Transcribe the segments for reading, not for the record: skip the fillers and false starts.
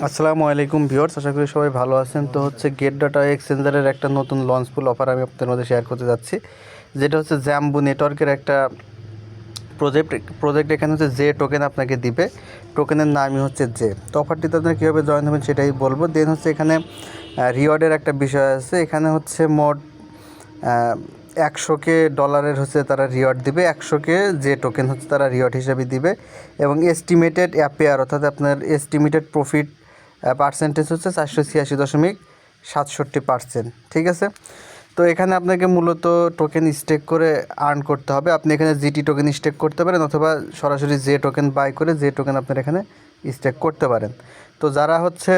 আসসালামু আলাইকুম ভিউয়ার্স, আশা করি সবাই ভালো আছেন। তো হচ্ছে গেট ডটা এক্সচেঞ্জারের একটা নতুন লঞ্চফুল অফার আমি আপনাদের মধ্যে শেয়ার করতে যাচ্ছি, যেটা হচ্ছে জ্যাম্বু নেটওয়ার্কের একটা প্রজেক্ট এখানে হচ্ছে জে টোকেন আপনাকে দিবে। টোকেনের নামই হচ্ছে জে। তো অফারটিতে আপনারা কীভাবে জয়েন হবেন সেটাই বলবো। দেন হচ্ছে এখানে রিওয়ার্ডের একটা বিষয় আছে। এখানে হচ্ছে মোট 100K ডলারের হচ্ছে তারা রিওয়ার্ড দিবে, 100K যে টোকেন হচ্ছে তারা রিওয়ার্ড হিসেবে দিবে। এবং এস্টিমেটেড অ্যাপেয়ার অর্থাৎ আপনার এস্টিমেটেড প্রফিট পার্সেন্টেজ হচ্ছে 486.67%। ঠিক আছে। তো এখানে আপনাকে মূলত টোকেন স্টেক করে আর্ন করতে হবে। আপনি এখানে জিটি টোকেন স্টেক করতে পারেন, অথবা সরাসরি যে টোকেন বাই করে যে টোকেন আপনার এখানে স্টেক করতে পারেন। তো যারা হচ্ছে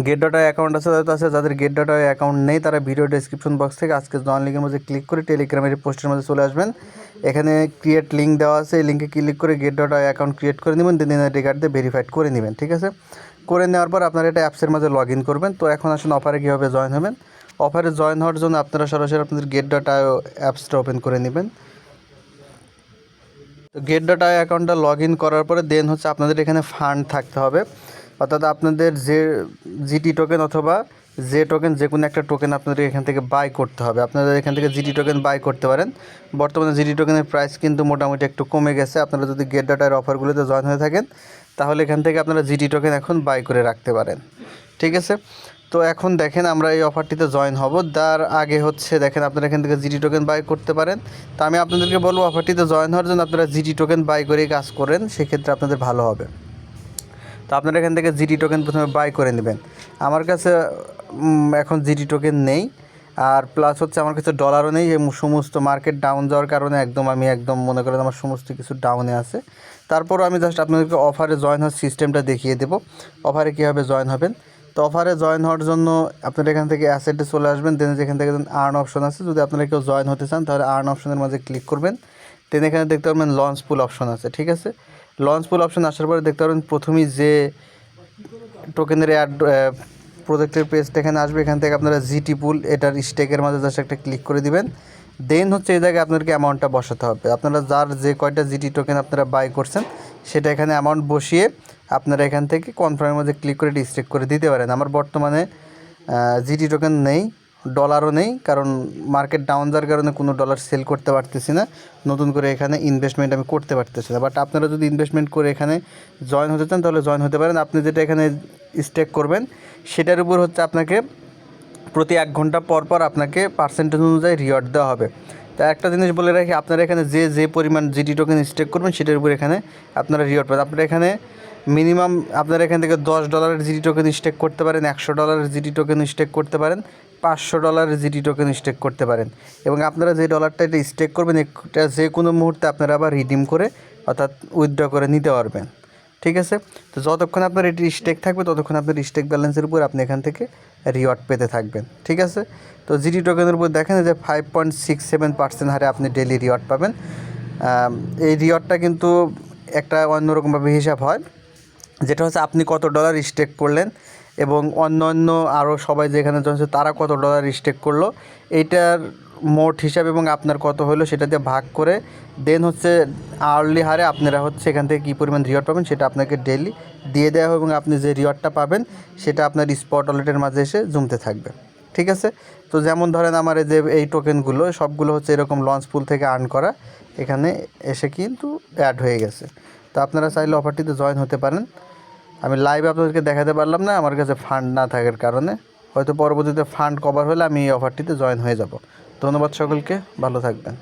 গেট ডটা অ্যাকাউন্ট আছে, যাদের গেট ডটা অ্যাকাউন্ট নেই, তারা ভিডিও ডেসক্রিপশন বক্স থেকে আজকে জয়েন লিঙ্কের মধ্যে ক্লিক করে টেলিগ্রামের পোস্টের মধ্যে চলে আসবেন। এখানে ক্রিয়েট লিঙ্ক দেওয়া আছে, এই লিঙ্কে ক্লিক করে গেট ডটা অ্যাকাউন্ট ক্রিয়েট করে নেবেন, দেন রিগার্ড দিয়ে ভেরিফাইড করে নেবেন। ঠিক আছে। করে নেওয়ার পর আপনারা এটা অ্যাপসের মাঝে লগ ইন করবেন। তো এখন আসুন অফারে কীভাবে জয়েন হবেন। অফারে জয়েন হওয়ার জন্য আপনারা সরাসরি আপনাদের গেট ডটা অ্যাপসটা ওপেন করে নেবেন। তো গেট ডটা অ্যাকাউন্টটা লগ ইন করার পরে দেন হচ্ছে আপনাদের এখানে ফান্ড থাকতে হবে, অর্থাৎ আপনাদের যে জিটি টোকেন অথবা যে টোকেন, যে কোনো একটা টোকেন আপনাদের এখান থেকে বাই করতে হবে। আপনাদের এখান থেকে জিটি টোকেন বাই করতে পারেন। বর্তমানে জিটি টোকেনের প্রাইস কিন্তু মোটামুটি একটু কমে গেছে। আপনারা যদি গেট ডটার অফারগুলোতে জয়েন হয়ে থাকেন, তাহলে এখান থেকে আপনারা জিটি টোকেন এখন বাই করে রাখতে পারেন। ঠিক আছে। তো এখন দেখেন আমরা এই অফারটিতে জয়েন হব। তার আগে হচ্ছে দেখেন আপনারা এখান থেকে জিটি টোকেন বাই করতে পারেন। তো আমি আপনাদেরকে বলবো অফারটিতে জয়েন হওয়ার জন্য আপনারা জিটি টোকেন বাই করেই কাজ করেন, সেক্ষেত্রে আপনাদের ভালো হবে। তো আপনারা এখান থেকে জিটি টোকেন প্রথমে বাই করে নেবেন। আমার কাছে এখন জিটি টোকেন নেই, আর প্লাস হচ্ছে আমার কাছে ডলারও নেই। এই সমস্ত মার্কেট ডাউন যাওয়ার কারণে আমি একদম মনে করেন আমার সমস্ত কিছু ডাউনে আছে। তারপরও আমি জাস্ট আপনাদেরকে অফারে জয়েন হওয়ার সিস্টেমটা দেখিয়ে দেবো, অফারে কীভাবে জয়েন হবেন। তো অফারে জয়েন হওয়ার জন্য আপনারা এখান থেকে অ্যাসেটে চলে আসবেন। দেন যেখান থেকে আর্ন অপশন আছে, যদি আপনারা কেউ জয়েন হতে চান তাহলে আর্ন অপশনের মাঝে ক্লিক করবেন। দেন এখানে দেখতে পারবেন লঞ্চ পুল অপশন আছে। ঠিক আছে। লঞ্চ পুল অপশন আসার পরে দেখতে পারবেন প্রথমেই যে টোকেনের অ্যাড প্রজেক্টের পেজটা এখানে আসবে। এখান থেকে আপনারা জিটি পুল এটার স্টেকের মাঝে জাস্ট একটা ক্লিক করে দিবেন। দেন হচ্ছে এই জায়গায় আপনাদেরকে অ্যামাউন্টটা বসাতে হবে। আপনারা যার যে কয়টা জিটি টোকেন আপনারা বাই করছেন সেটা এখানে অ্যামাউন্ট বসিয়ে আপনারা এখান থেকে কনফার্মের মধ্যে ক্লিক করে স্টেক করে দিতে পারেন। আমার বর্তমানে জিটি টোকেন নেই, ডলারও নেই, কারণ মার্কেট ডাউন যাওয়ার কারণে কোনো ডলার সেল করতে পারতেছি না, নতুন করে এখানে ইনভেস্টমেন্ট আমি করতে পারতেছি না। বাট আপনারা যদি ইনভেস্টমেন্ট করে এখানে জয়েন হতে চান তাহলে জয়েন হতে পারেন। আপনি যেটা এখানে স্টেক করবেন সেটার উপর হচ্ছে আপনাকে প্রতি 1 ঘন্টা পর পর আপনাকে পার্সেন্টেজ অনুযায়ী রিওয়ার্ড দেওয়া হবে। তা একটা জিনিস বলে রাখি, আপনারা এখানে যে পরিমাণ জিটি টোকেন স্টেক করবেন সেটার উপর এখানে আপনারা রিওয়ার্ড পাবেন। আপনারা এখানে মিনিমাম আপনারা এখান থেকে $10 জিটি টোকেন স্টেক করতে পারেন, $100 জিটি টোকেন স্টেক করতে পারেন, $500 জিটি টোকেন স্টেক করতে পারেন। এবং আপনারা যে ডলারটা এটা স্টেক করবেন এটা যে কোনো মুহূর্তে আপনারা আবার রিডিম করে অর্থাৎ উইথড্র করে নিতে পারবেন। ঠিক আছে। তো যতক্ষণ আপনার এটি স্টেক থাকবে ততক্ষণ আপনার স্টেক ব্যালেন্সের উপর আপনি এখান থেকে রিওয়ার্ড পেতে থাকবেন। ঠিক আছে। তো জিটি টোকেনের উপর দেখেন যে 5.67% হারে আপনি ডেইলি রিওয়ার্ড পাবেন। এই রিওয়ার্ডটা কিন্তু একটা অন্যরকমভাবে হিসাব হয়, যেটা হচ্ছে আপনি কত ডলার স্টেক করলেন এবং অন্য আরও সবাই যেখানে জয়েছে তারা কত ডলার স্টেক করলো, এইটার মোট হিসাব এবং আপনার কত হলো সেটা দিয়ে ভাগ করে দেন হচ্ছে আওয়ারলি হারে আপনারা হচ্ছে এখান থেকে কী পরিমাণ রিওয়ার্ড পাবেন সেটা আপনাকে ডেইলি দিয়ে দেওয়া হবে, এবং আপনি যে রিওয়ার্ডটা পাবেন সেটা আপনার স্পট ওয়ালেটের মাঝে এসে জমতে থাকবে। ঠিক আছে। তো যেমন ধরেন আমার এই টোকেনগুলো সবগুলো হচ্ছে এরকম লঞ্চ পুল থেকে আর্ন করা, এখানে এসে কিন্তু অ্যাড হয়ে গেছে। তো আপনারা চাইলে অফারটিতে জয়েন হতে পারেন। আমি লাইভ আপনাদেরকে দেখাতে পারলাম না আমার কাছে ফান্ড না থাকার কারণে, হয়তো পরবর্তীতে ফান্ড কভার হলে আমি এই অফারটিতে জয়েন হয়ে যাব। ধন্যবাদ সকলকে, ভালো থাকবেন।